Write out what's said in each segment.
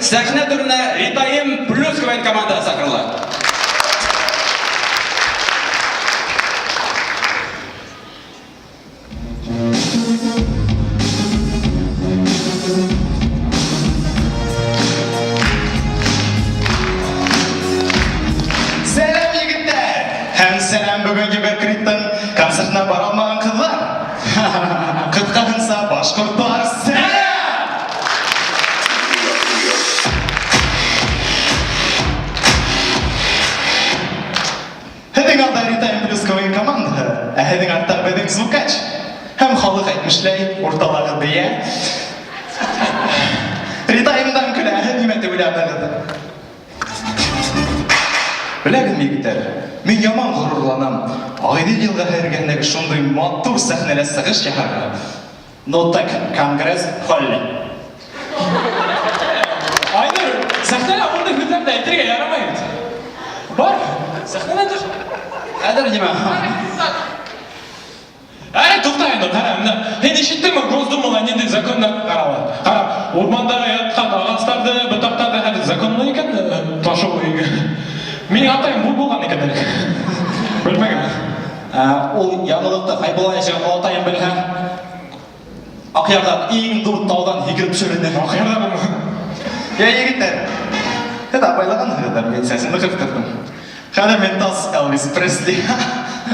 сәхнә түріне Ритайым плюс КВН команда сақырылады. Сәлем егіттер! Һәм сәлем бүгінгі Беркриттің концертіне бара алмаған қыздар. Қытқағынса башқұрттар сәлем! Һеҙҙең алда Ритайым плюс КВН команда, ә һеҙҙең артта беҙҙең звукач. Һәм халыҡ әйтмешләй, урталағы бейә. Ритайымдан көләһе нимә түгеләбегеҙ? Беләгеҙме, егеттәр, мин яман ғорурланам. Айдел йылғаһы эргәһендәге шундай матур сәхнәлә сығыш яһарға. Ну так, конгресс холли. Айнур, сәхнәлә ондай һүҙҙәрҙе әйтергә ярамай бит. Бар, сәхнәлә тор. Әдер нимә? Әле туҡта, Айнур, ҡара, мына һин ишеттеңме, Госдумала ниндәй закондар ҡарала? Ҡара, урманда ятҡан ағастарҙы, ботаҡтарҙы хәҙер законлы икән, ташыу икән. Минең атайым буй булған икән. Белмәгән. Ул яңылыҡты Хәйбулла әшәгән атайым белһә, Аҡъярҙан иң ҙур тауҙан һикереп төшөрөнө. Аҡъярҙа булма. Я, егеттәр, һеҙ апайлағанһығыҙҙар, мин сәсемде ҡырҡтырҙым. Хәҙер мен тас Элвис Пресли.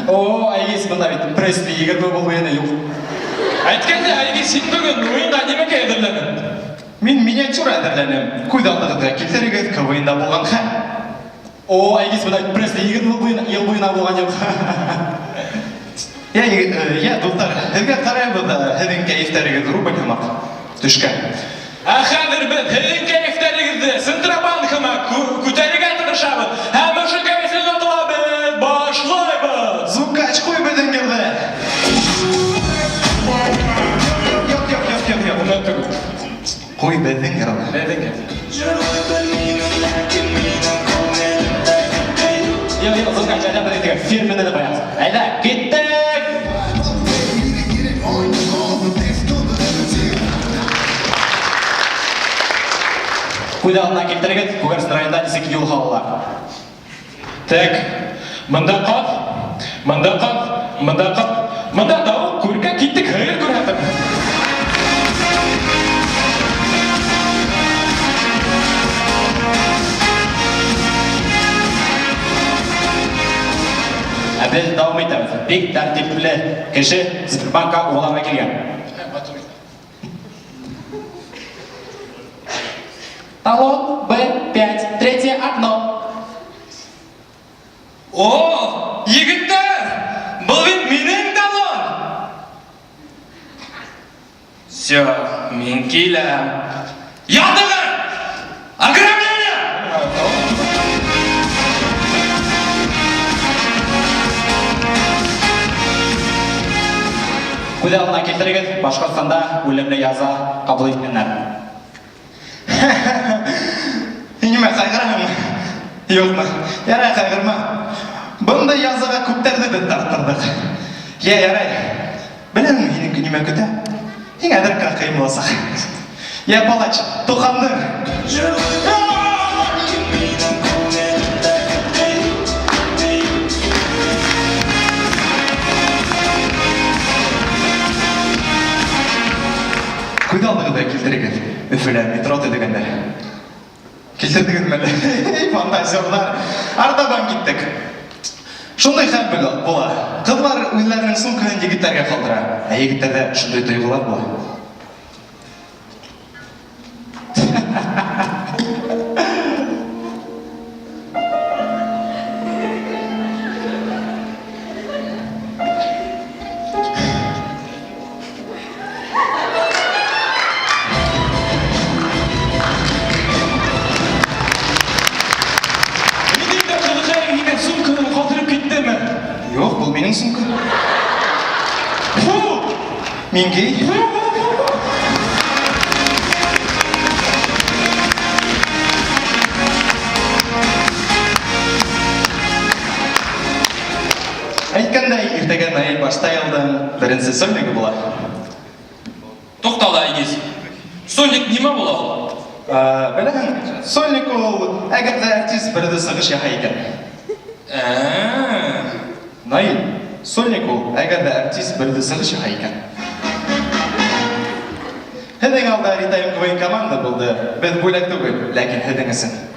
О, Айгиз, бында бит Пресли 20 был уйыны юҡ. Әйткәндә, Айгиз, син бөгөн уйынға нимәгә әҙерләнең? Мин миниатюра әҙерләнем. Күҙаллығыҙға килтерегеҙ, КВНда булған хәл. О, Айгиз, бында Пресли 20 йыл буйына булған юҡ. Я, дуҫтар, һеҙгә ҡарайбыҙ, һеҙҙең кәйефтәрегеҙ рубль һымаҡ төшкән. Ә хәҙер беҙ һеҙҙең кәйефтәрегеҙҙе Центробанк һымаҡ күтәрергә тырышабыҙ. Һәм ошо кәйефле ноталарҙы башлайбыҙ. Звукач, ҡуй беҙҙең йырҙы. Юҡ. Унан түгел. Ҡуй беҙҙең йырҙы. Беҙҙең Юҡ, звукач, әйҙә беҙ итегеҙ, фирмены баяғыз. Әйҙә, киттек! Күҙаллығына килтерегеҙ, Күгәрсен районында нисек юл һалалар. Так, мында ҡаҙ, мында ҡаҙ, мында ҡаҙ, мында тауыҡ, күркә киттек, һыйыр күрһәтеп. Ә беҙ дауам итәбеҙ. Бик тәртипле кеше Центробанкка уғлана килгән. Талон Б5, третье окно. О, егеттер! Был бит минең талон! Все, мин киләм. Ятығыр! Ограбление! Күҙаллығына килтерегеҙ, Башҡортостанда үлемле яза ҡабул иткәндәр. Нимә, ҡайғыраһыңмы? Юҡмы? Ярай, ҡайғырма. Бындай язаға күптәрҙе беҙ тарттырҙыҡ. Ярай. Беләһеңме, һинең нимә көтә? Һиңә әҙер генә ҡыйын буласаҡ. Палач, тоҡандың. Күҙаллығыҙҙы килтерегеҙ. Өфөлә метро төҙөгәндәр. Килтердегеҙме әле? Фантазерлар. Артабан киттек. Шундай хәл була. Ҡыҙҙар үҙҙәренең сумкаһын егеттәргә ҡалдыра, ә егеттәрҙә шундай тойғолар була. Юҡ, был минең сумка. Мингей. Әйткәндәй, иртәгә Наил Баштайлдың беренсе сольнигі була. Туҡтала, Игиз. Сольник нимә була ул? Беләһең, сольник ул, әгәр дә артист бердә сыгыш яһай икән. Наил, сольник ул, әгәр дә артист бердә сыгыш яһай икән. Һеҙҙең алда Ритаем КВН команда булды. Беҙ бүләк түгел, ләкин һеҙҙең өсөн